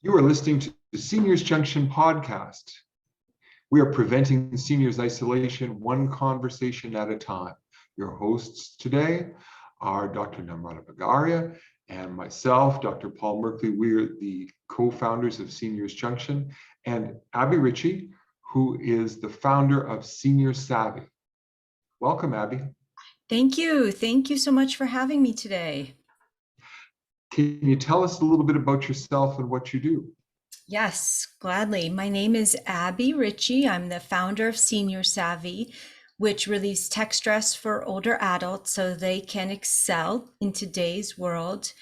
You are listening to the Seniors Junction podcast. We are preventing seniors isolation one conversation at a time. Your hosts today are Dr. Namrata Bagaria and myself, Dr. Paul Merkley. We're the co-founders of Seniors Junction, and Abbie Richie, who is the founder of Senior Savvy. Welcome, Abbie. Thank you. Thank you so much for having me today. Can you tell us a little bit about yourself and what you do? Yes, gladly. My name is Abbie Richie. I'm the founder of Senior Savvy, which relieves tech stress for older adults so they can excel in today's world.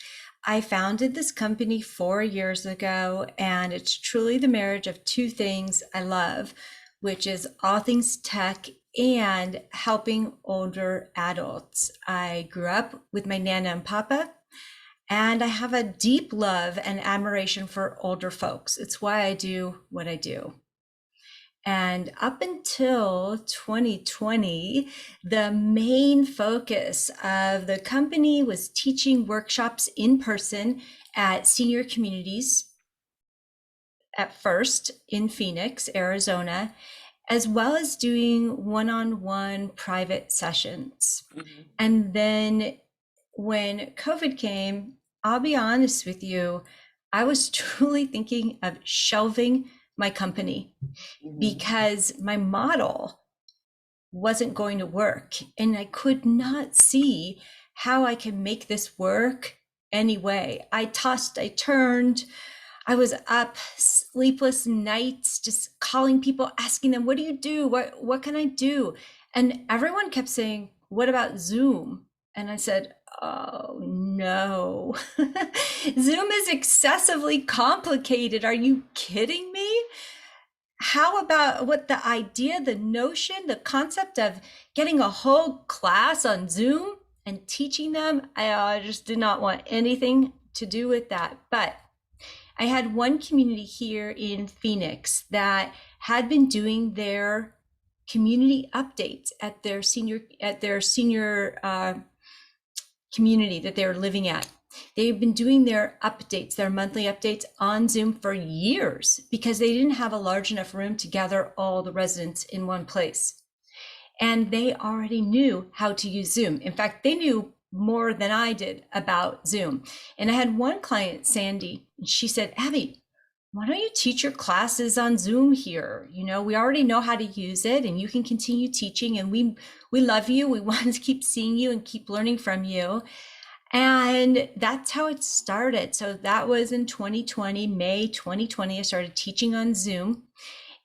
I founded this company 4 years ago, and it's truly the marriage of two things I love, which is all things tech and helping older adults. I grew up with my Nana and Papa, and I have a deep love and admiration for older folks. It's why I do what I do. And up until 2020, the main focus of the company was teaching workshops in person at senior communities, at first in Phoenix, Arizona, as well as doing one-on-one private sessions. Mm-hmm. And then when COVID came, I'll be honest with you, I was truly thinking of shelving my company because my model wasn't going to work, and I could not see how I can make this work anyway. I tossed, I turned, I was up sleepless nights, just calling people, asking them, what do you do? What can I do? And everyone kept saying, what about Zoom? And I said, oh no, Zoom is excessively complicated. Are you kidding me? How about what the idea, the notion, the concept of getting a whole class on Zoom and teaching them? I just did not want anything to do with that. But I had one community here in Phoenix that had been doing their community updates at their senior community that they were living at. They've been doing their updates, their monthly updates on Zoom for years because they didn't have a large enough room to gather all the residents in one place. And they already knew how to use Zoom. In fact, they knew more than I did about Zoom. And I had one client, Sandy, and she said, Abbie, why don't you teach your classes on Zoom here? You know, we already know how to use it and you can continue teaching, and we love you. We want to keep seeing you and keep learning from you. And that's how it started. So that was in 2020, May 2020, I started teaching on Zoom.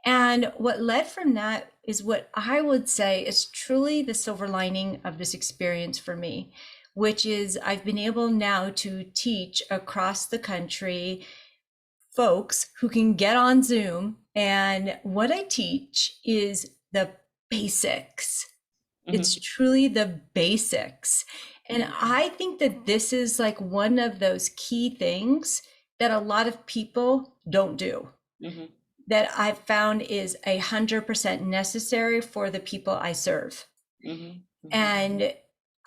And what led from that is what I would say is truly the silver lining of this experience for me, which is I've been able now to teach across the country folks who can get on Zoom. And what I teach is the basics. Mm-hmm. It's truly the basics. And I think that this is like one of those key things that a lot of people don't do. Mm-hmm. That I've found is 100% necessary for the people I serve. Mm-hmm. Mm-hmm.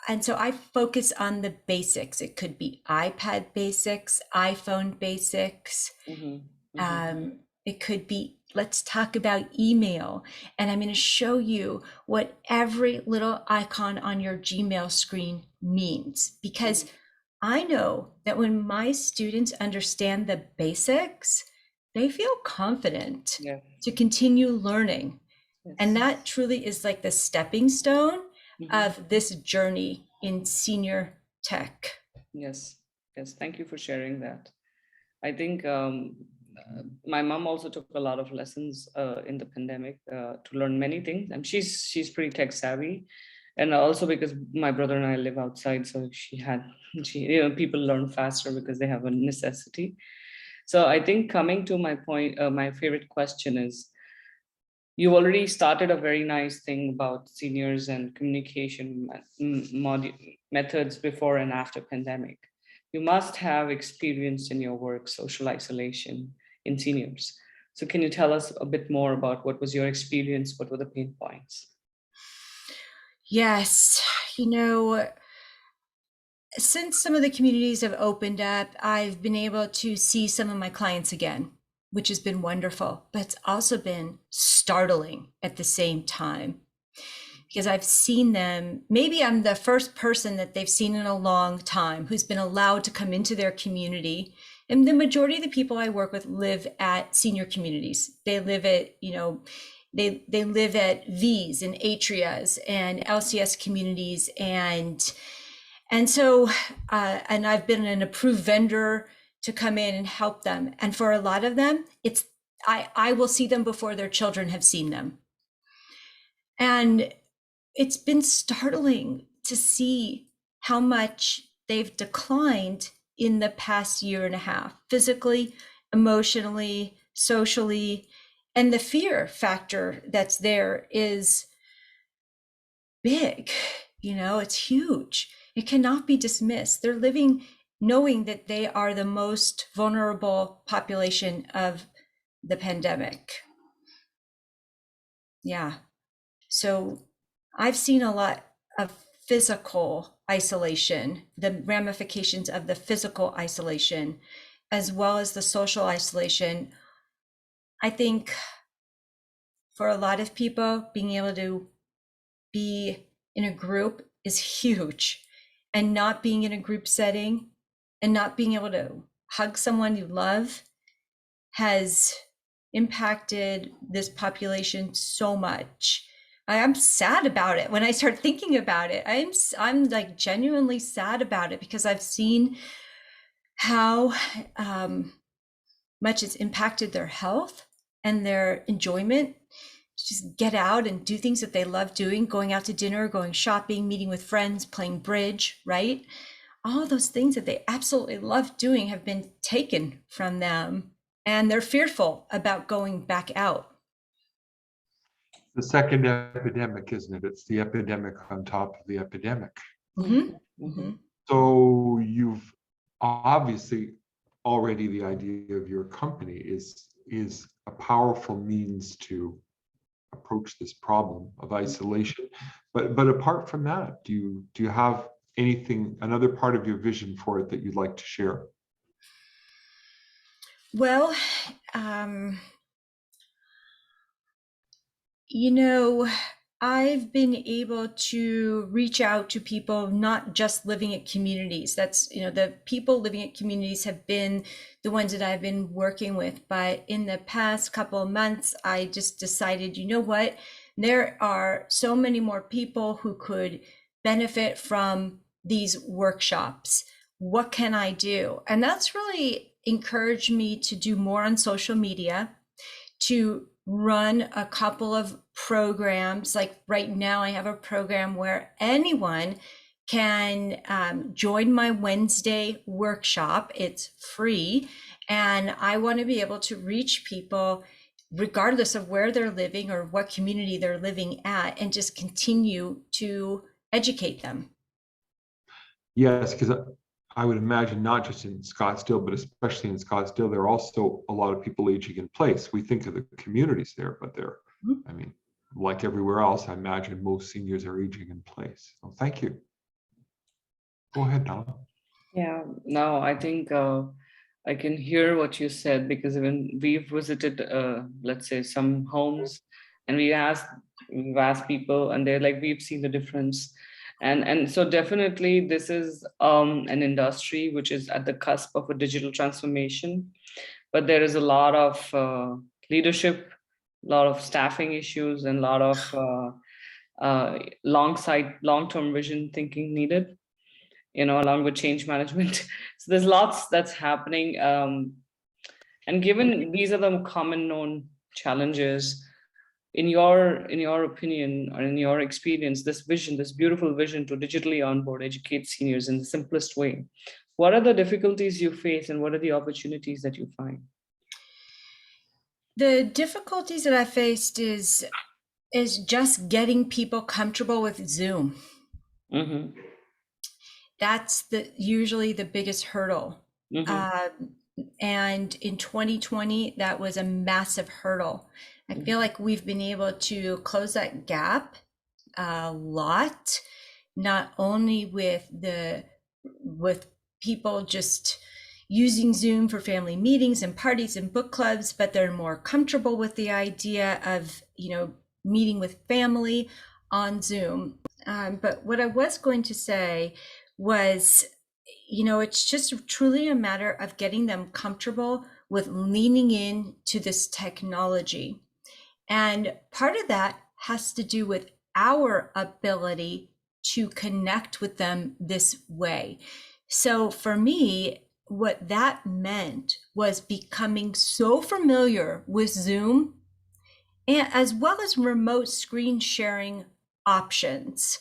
And so I focus on the basics. It could be iPad basics, iPhone basics. Mm-hmm. Mm-hmm. It could be, let's talk about email. And I'm going to show you what every little icon on your Gmail screen means, because I know that when my students understand the basics, they feel confident to continue learning. Yes. And that truly is like the stepping stone of this journey in senior tech. Yes. Thank you for sharing that. I think my mom also took a lot of lessons in the pandemic to learn many things. And she's pretty tech savvy. And also because my brother and I live outside, so people learn faster because they have a necessity. So I think coming to my point, my favorite question is, you already started a very nice thing about seniors and communication methods before and after pandemic. You must have experienced in your work social isolation in seniors. So can you tell us a bit more about what was your experience? What were the pain points? Yes, you know, since some of the communities have opened up, I've been able to see some of my clients again, which has been wonderful, but it's also been startling at the same time, because I've seen them, maybe I'm the first person that they've seen in a long time who's been allowed to come into their community. And the majority of the people I work with live at senior communities. They live at, they live at V's and Atrias and LCS communities. And so, and I've been an approved vendor to come in and help them. And for a lot of them, I will see them before their children have seen them. And it's been startling to see how much they've declined in the past year and a half, physically, emotionally, socially, and the fear factor that's there is big. It's huge. It cannot be dismissed. They're living knowing that they are the most vulnerable population of the pandemic. Yeah. So I've seen a lot of physical isolation, the ramifications of the physical isolation, as well as the social isolation. I think for a lot of people, being able to be in a group is huge, and not being in a group setting and not being able to hug someone you love has impacted this population so much. I'm sad about it. When I start thinking about it, I'm like genuinely sad about it, because I've seen how much it's impacted their health and their enjoyment to just get out and do things that they love doing, going out to dinner, going shopping, meeting with friends, playing bridge, right? All those things that they absolutely love doing have been taken from them, and they're fearful about going back out. The second epidemic, isn't it? It's the epidemic on top of the epidemic. Mm-hmm. Mm-hmm. So you've obviously already, the idea of your company is a powerful means to approach this problem of isolation. But apart from that, do you have anything, another part of your vision for it that you'd like to share? Well, I've been able to reach out to people not just living at communities. That's, the people living at communities have been the ones that I've been working with. But in the past couple of months, I just decided, what? There are so many more people who could benefit from these workshops. What can I do? And that's really encouraged me to do more on social media, to run a couple of programs. Like right now, I have a program where anyone can join my Wednesday workshop. It's free. And I want to be able to reach people regardless of where they're living or what community they're living at, and just continue to educate them. Yes, because I would imagine not just in Scottsdale, but especially in Scottsdale, there are also a lot of people aging in place. We think of the communities there, but they're, I mean, like everywhere else, I imagine most seniors are aging in place. So thank you. Go ahead, Donna. Yeah, no, I think I can hear what you said, because when we've visited, let's say, some homes, and we've asked people, and they're like, we've seen the difference. And so definitely this is an industry which is at the cusp of a digital transformation, but there is a lot of leadership, a lot of staffing issues, and a lot of long-term vision thinking needed, along with change management. So there's lots that's happening. And given these are the common known challenges, in your opinion or in your experience, this beautiful vision to digitally onboard, educate seniors in the simplest way, what are the difficulties you face and what are the opportunities that you find? The difficulties that I faced is just getting people comfortable with Zoom. Mm-hmm. That's usually the biggest hurdle. Mm-hmm. And in 2020, that was a massive hurdle. I feel like we've been able to close that gap a lot, not only with the with people just using Zoom for family meetings and parties and book clubs, but they're more comfortable with the idea of, meeting with family on Zoom. But what I was going to say was, it's just truly a matter of getting them comfortable with leaning in to this technology. And part of that has to do with our ability to connect with them this way. So for me, what that meant was becoming so familiar with Zoom, and as well as remote screen sharing options.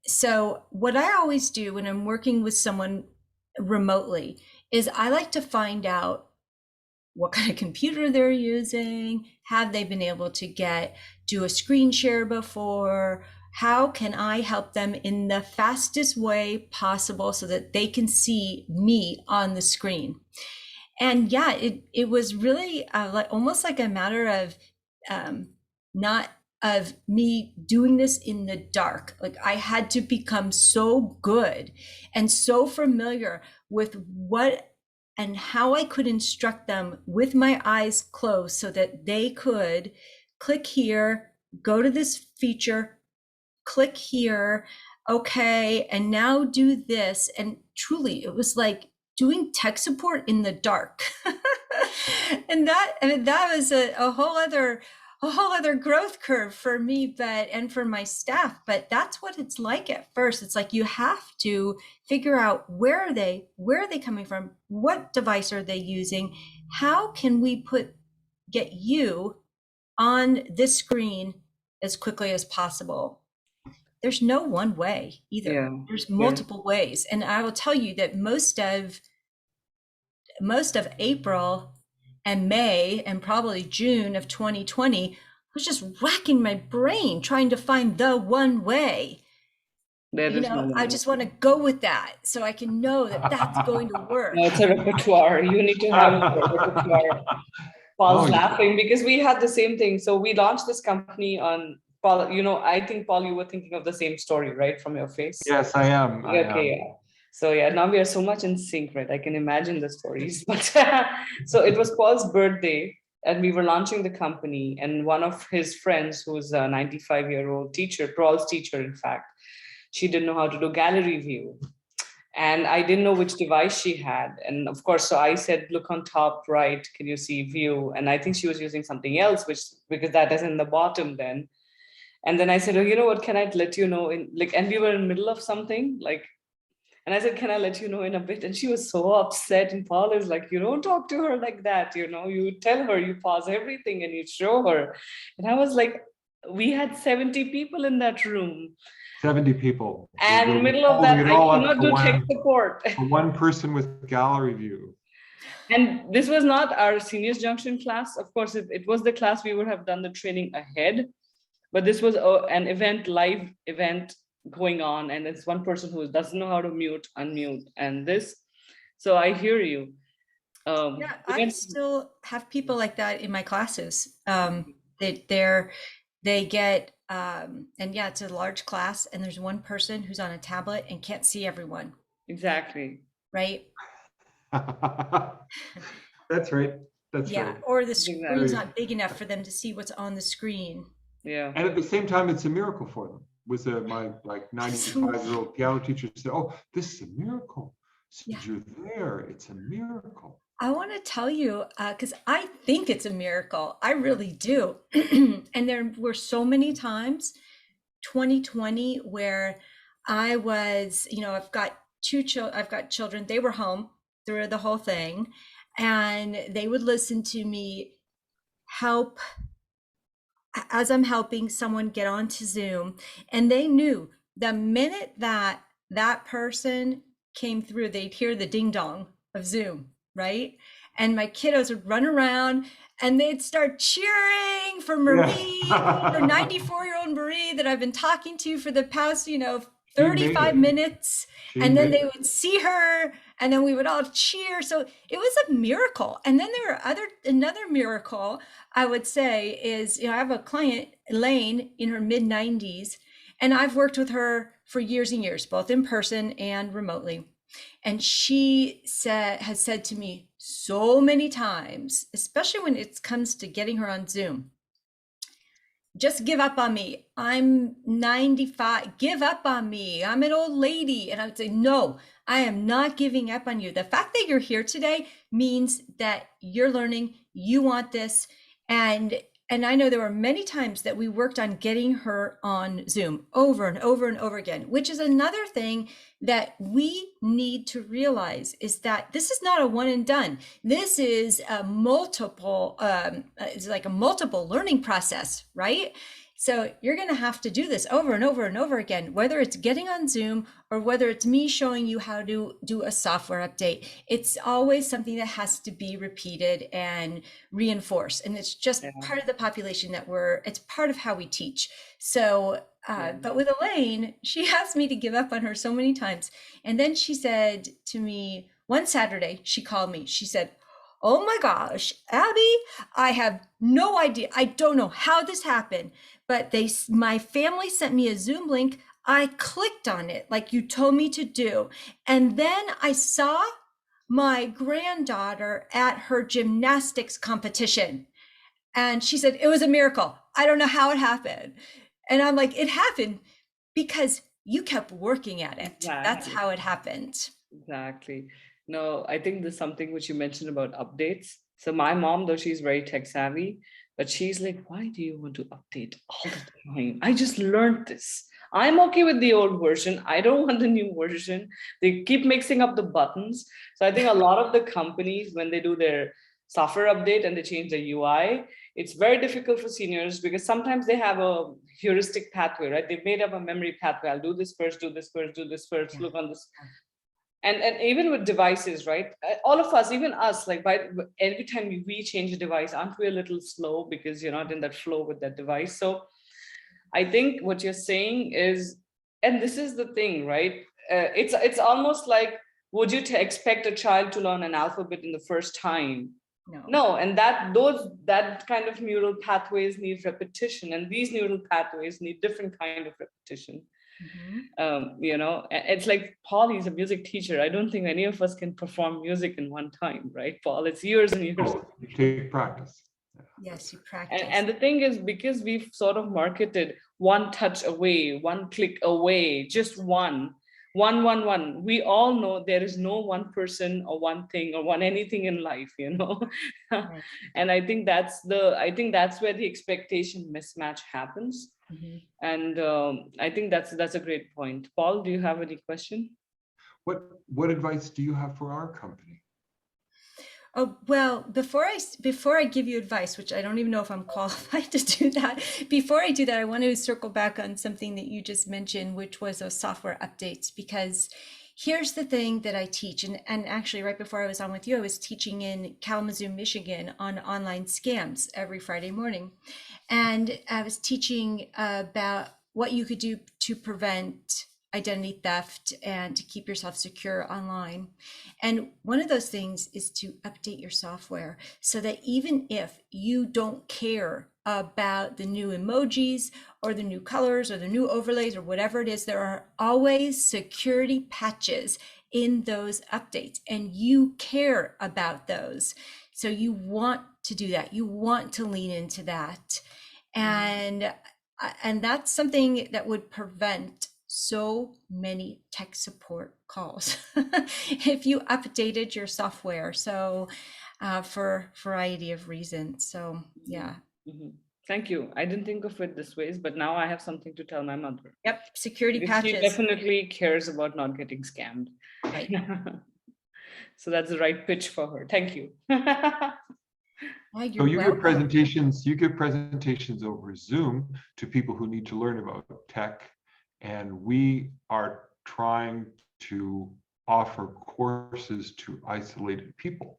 So what I always do when I'm working with someone remotely is I like to find out what kind of computer they're using. Have they been able to do a screen share before? How can I help them in the fastest way possible so that they can see me on the screen? And yeah, it was really almost like a matter of not of me doing this in the dark. Like I had to become so good and so familiar with what and how I could instruct them with my eyes closed so that they could click here, go to this feature, click here, okay, and now do this. And truly, it was like doing tech support in the dark. And that was a whole other growth curve for me, and for my staff. But that's what it's like at first. It's like you have to figure out where are they coming from, what device are they using, how can we get you on this screen as quickly as possible. There's no one way either. Yeah. There's multiple ways. And I will tell you that most of April and May and probably June of 2020, I was just racking my brain trying to find the one way. I just want to go with that so I can know that that's going to work. No, it's a repertoire. You need to have a repertoire. Paul's laughing because we had the same thing. So we launched this company on Paul. I think, Paul, you were thinking of the same story, right? From your face. Yes, I am. Yeah. So yeah, now we are so much in sync, right? I can imagine the stories. But so it was Paul's birthday and we were launching the company. And one of his friends, who's a 95-year-old teacher, Paul's teacher, in fact, she didn't know how to do gallery view. And I didn't know which device she had. And of course, so I said, look on top right, can you see view? And I think she was using something else, because that is in the bottom then. And then I said, oh, you know what, can I let you know and we were in the middle of something and I said, can I let you know in a bit? And she was so upset. And Paul is like, you don't talk to her like that. You tell her, you pause everything and you show her. And I was like, we had 70 people in that room. 70 people. And in the middle of that, I cannot do tech support. One person with gallery view. And this was not our Seniors Junction class. Of course, if it was the class, we would have done the training ahead. But this was an live event going on. And it's one person who doesn't know how to mute, unmute, and this. So I hear you. I still have people like that in my classes. They get, and yeah, it's a large class and there's one person who's on a tablet and can't see everyone. Exactly. Right? That's right. Yeah, right. Or the screen's not big enough for them to see what's on the screen. Yeah. And at the same time, it's a miracle for them. My 95-year-old piano teacher said, oh, this is a miracle. Since you're there, it's a miracle. I want to tell you, because I think it's a miracle. I really do. And there were so many times, 2020, where I was, I've got children. They were home through the whole thing, and they would listen to me help as I'm helping someone get onto Zoom. And they knew the minute that person came through, they'd hear the ding dong of Zoom. Right? And my kiddos would run around and they'd start cheering for Marie, for 94-year-old Marie that I've been talking to for the past, 35 minutes. And then they would see her and then we would all cheer. So it was a miracle. And then there were another miracle, I would say, is, I have a client, Elaine, in her mid-90s, and I've worked with her for years and years, both in person and remotely. And she has said to me so many times, especially when it comes to getting her on Zoom, just give up on me. I'm 95. Give up on me. I'm an old lady. And I would say, no, I am not giving up on you. The fact that you're here today means that you're learning, you want this. And I know there were many times that we worked on getting her on Zoom over and over and over again, which is another thing that we need to realize is that this is not a one and done. This is a multiple, it's like a multiple learning process, right? So you're going to have to do this over and over and over again, whether it's getting on Zoom or whether it's me showing you how to do a software update. It's always something that has to be repeated and reinforced. And it's just part of the population that it's part of how we teach. So, but with Elaine, she asked me to give up on her so many times. And then she said to me one Saturday, she called me, she said, "Oh my gosh, Abbie, I have no idea. I don't know how this happened, but my family sent me a Zoom link. I clicked on it like you told me to do. And then I saw my granddaughter at her gymnastics competition. And she said, it was a miracle. I don't know how it happened." And I'm like, it happened because you kept working at it. Exactly. That's how it happened. Exactly. No, I think there's something which you mentioned about updates. So my mom, though she's very tech savvy, but she's like, why do you want to update all the time? I just learned this. I'm okay with the old version. I don't want the new version. They keep mixing up the buttons. So I think a lot of the companies, when they do their software update and they change the UI, it's very difficult for seniors because sometimes they have a heuristic pathway, right? They've made up a memory pathway. I'll do this first, do this first, do this first, look on this. And even with devices, right? All of us, even us, like every time we change a device, aren't we a little slow because you're not in that flow with that device? So I think what you're saying is, and this is the thing, right? It's almost like, would you expect a child to learn an alphabet in the first time? No, and that kind of neural pathways need repetition, and these neural pathways need different kind of repetition. It's like Paul, he's a music teacher. I don't think any of us can perform music in one time, right, Paul? It's years and years. You take practice. Yes, you practice. And the thing is, because we've sort of marketed one touch away, one click away, just one. We all know there is no one person or one thing or anything in life, Right. And I think that's where the expectation mismatch happens. And I think that's a great point. Paul, do you have any question? What advice do you have for our company? Oh, well, before I give you advice, which I don't even know if I'm qualified to do that, before I do that, I want to circle back on something that you just mentioned, which was those software updates, because here's the thing that I teach. And actually, right before I was on with you, I was teaching in Kalamazoo, Michigan on online scams every Friday morning. And I was teaching about what you could do to prevent identity theft and to keep yourself secure online. And one of those things is to update your software so that even if you don't care about the new emojis or the new colors or the new overlays or whatever it is, there are always security patches in those updates, and you care about those. So you want to do that. You want to lean into that. And that's something that would prevent so many tech support calls if you updated your software. So for a variety of reasons. So yeah. Thank you. I didn't think of it this way, but now I have something to tell my mother. Yep, security patches. She definitely cares about not getting scammed. Right. So that's the right pitch for her. Thank you. So you give presentations over Zoom to people who need to learn about tech, and we are trying to offer courses to isolated people.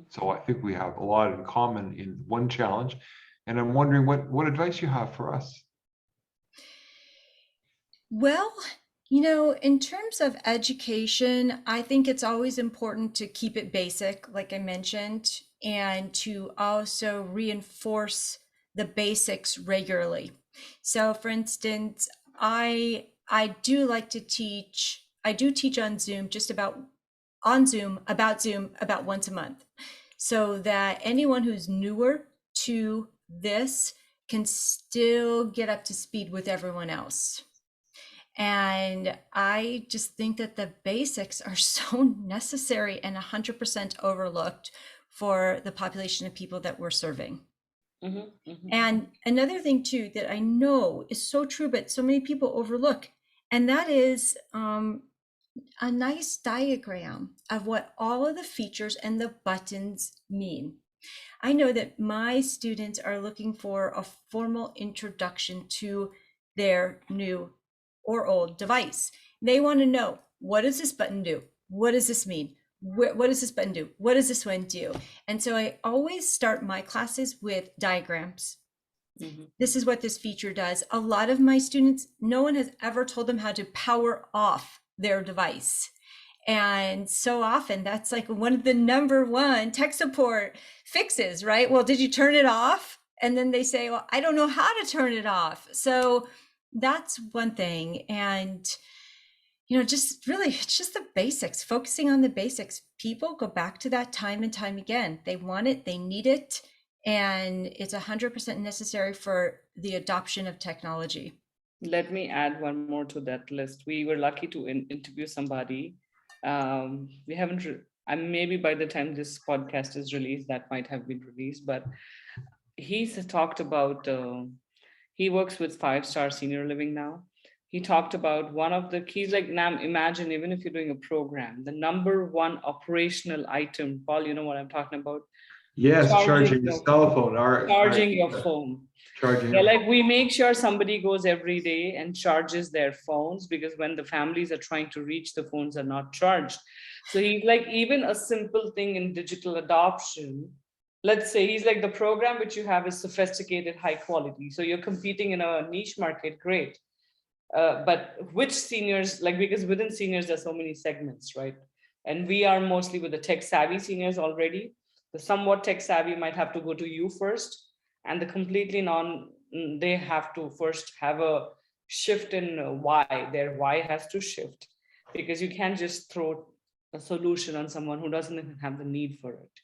So I think we have a lot in common in one challenge, and I'm wondering what advice you have for us. Well, in terms of education, I think it's always important to keep it basic, like I mentioned, and to also reinforce the basics regularly. So for instance, I I do like to teach. I do teach on Zoom about Zoom about once a month, so that anyone who's newer to this can still get up to speed with everyone else. And I just think that the basics are so necessary and 100% overlooked for the population of people that we're serving. And another thing too that I know is so true, but so many people overlook, and that is a nice diagram of what all of the features and the buttons mean. I know that my students are looking for a formal introduction to their new or old device. They want to know, what does this button do? What does this mean? What does this button do? What does this one do? And so I always start my classes with diagrams. This is what this feature does. A lot of my students, no one has ever told them how to power off their device. And so often that's like one of the number one tech support fixes, right? Well, did you turn it off? And then they say, well, I don't know how to turn it off. So that's one thing. And, just really, it's just the basics, focusing on the basics. People go back to that time and time again. They want it, they need it, and it's 100% necessary for the adoption of technology. Let me add one more to that list. We were lucky to interview somebody. We haven't, maybe by the time this podcast is released, that might have been released, but he's talked about, he works with 5-star senior living now. He talked about one of the keys, like now imagine, even if you're doing a program, the number one operational item, Paul, you know what I'm talking about? Yes, charging the cell phone. Charging your phone. Charging. Yeah, like we make sure somebody goes every day and charges their phones, because when the families are trying to reach, the phones are not charged. So he's like, even a simple thing in digital adoption, let's say he's like, the program which you have is sophisticated, high quality. So you're competing in a niche market, great. But which seniors, like, because within seniors, there's so many segments, right? And we are mostly with the tech savvy seniors already. The somewhat tech savvy might have to go to you first, and the completely they have to first have a shift in why. Their why has to shift, because you can't just throw a solution on someone who doesn't even have the need for it,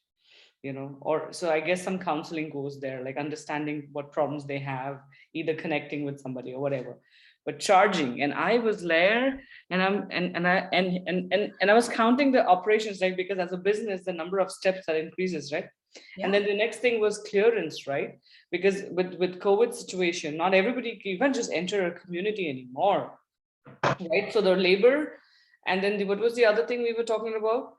or so I guess some counseling goes there, like understanding what problems they have, either connecting with somebody or whatever. But charging, and I was there, and I was counting the operations, right? Because as a business, the number of steps that increases, right? Yeah. And then the next thing was clearance, right? Because with COVID situation, not everybody, you can't just enter a community anymore, right? So the labor, and then what was the other thing we were talking about?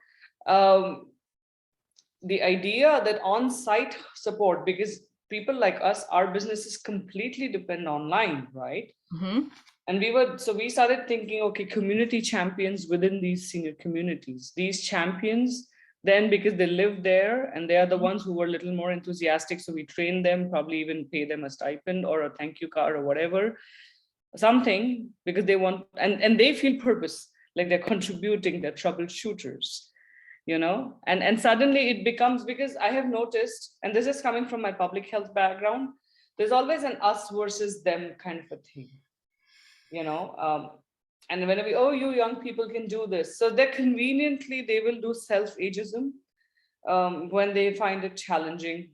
The idea that on-site support, because people like us, our businesses completely depend online, right? And we started thinking, okay, community champions within these senior communities. These champions, then because they live there and they are the ones who were a little more enthusiastic, so we train them, probably even pay them a stipend or a thank you card or whatever, something, because they want, and they feel purpose, like they're contributing, they're troubleshooters. And suddenly it becomes, because I have noticed, and this is coming from my public health background, there's always an us versus them kind of a thing, and whenever, you young people can do this. So they conveniently, they will do self-ageism when they find it challenging.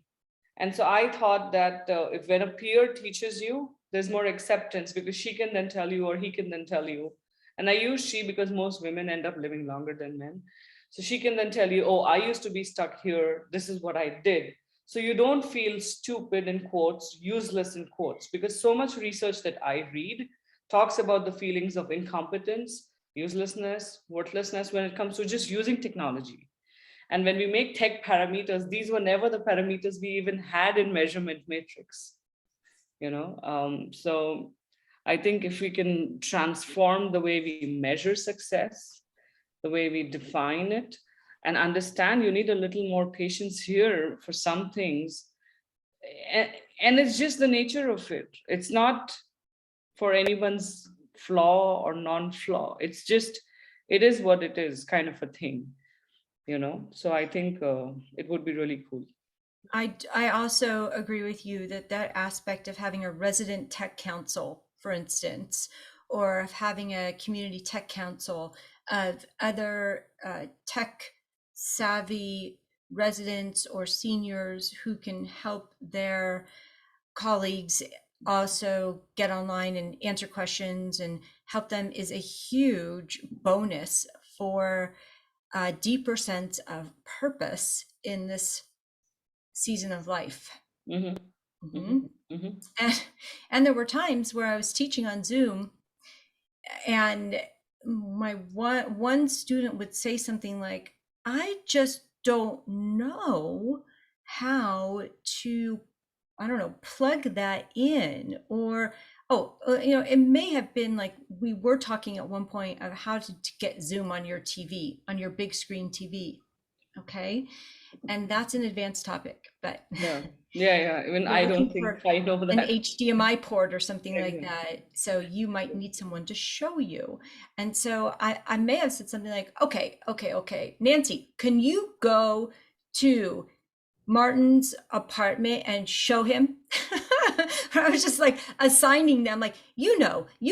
And so I thought that if when a peer teaches you, there's more acceptance, because she can then tell you, or he can then tell you. And I use she because most women end up living longer than men. So she can then tell you, I used to be stuck here. This is what I did. So you don't feel stupid in quotes, useless in quotes, because so much research that I read talks about the feelings of incompetence, uselessness, worthlessness when it comes to just using technology. And when we make tech parameters, these were never the parameters we even had in measurement matrix. So I think if we can transform the way we measure success, the way we define it, and understand you need a little more patience here for some things. And it's just the nature of it. It's not for anyone's flaw or non-flaw. It's just, it is what it is, kind of a thing, So I think it would be really cool. I also agree with you that aspect of having a resident tech council, for instance, or of having a community tech council of other tech savvy residents or seniors who can help their colleagues also get online and answer questions and help them is a huge bonus for a deeper sense of purpose in this season of life. Mhm. Mhm. Mhm. And there were times where I was teaching on Zoom and my one student would say something like, I just don't know how to, I don't know, plug that in. Or, it may have been like we were talking at one point of how to get Zoom on your TV, on your big screen TV. Okay. And that's an advanced topic, but Yeah. Even you're I don't looking think for I know an that. HDMI port or something like Exactly. that. So you might need someone to show you. And so I may have said something like, okay, Nancy, can you go to Martin's apartment and show him? I was just like assigning them, like, you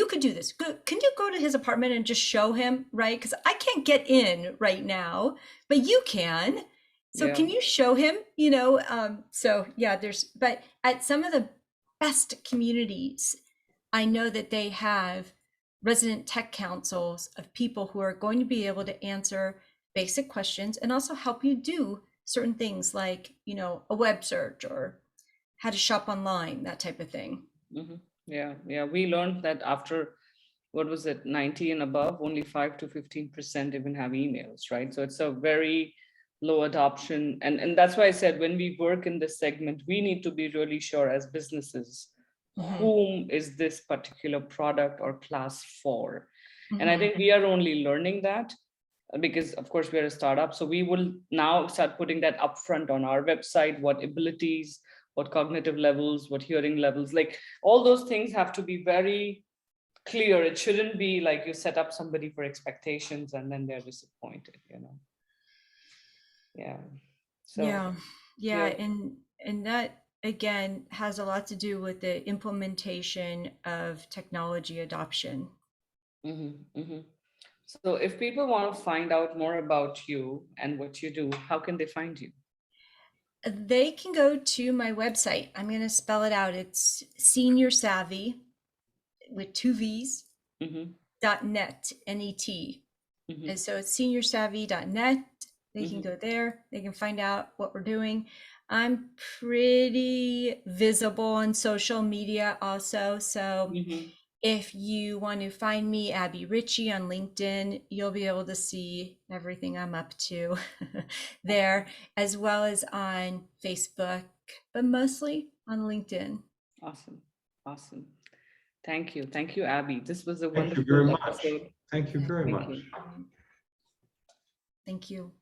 could do this. Can you go to his apartment and just show him, right? Because I can't get in right now, but you can. So Yeah. can you show him, so yeah, but at some of the best communities, I know that they have resident tech councils of people who are going to be able to answer basic questions and also help you do certain things like, a web search or how to shop online, that type of thing. Mhm. Yeah. We learned that after, what was it, 90 and above, only 5 to 15% even have emails, right? So it's a very low adoption. And that's why I said, when we work in this segment, we need to be really sure as businesses, whom is this particular product or class for? And I think we are only learning that because, of course, we are a startup. So we will now start putting that upfront on our website, what abilities, what cognitive levels, what hearing levels, like all those things have to be very clear. It shouldn't be like you set up somebody for expectations and then they're disappointed, Yeah. So Yeah. And that again has a lot to do with the implementation of technology adoption. So if people want to find out more about you and what you do, how can they find you? They can go to my website. I'm going to spell it out. It's Senior Savvy with 2 V's .net, N-E-T. And so it's seniorsavvy.net. They can go there. They can find out what we're doing. I'm pretty visible on social media also. So if you want to find me, Abbie Richie, on LinkedIn, you'll be able to see everything I'm up to there, as well as on Facebook, but mostly on LinkedIn. Awesome. Thank you, Abbie. This was a Thank you wonderful very much. episode. Thank you very much. Thank you.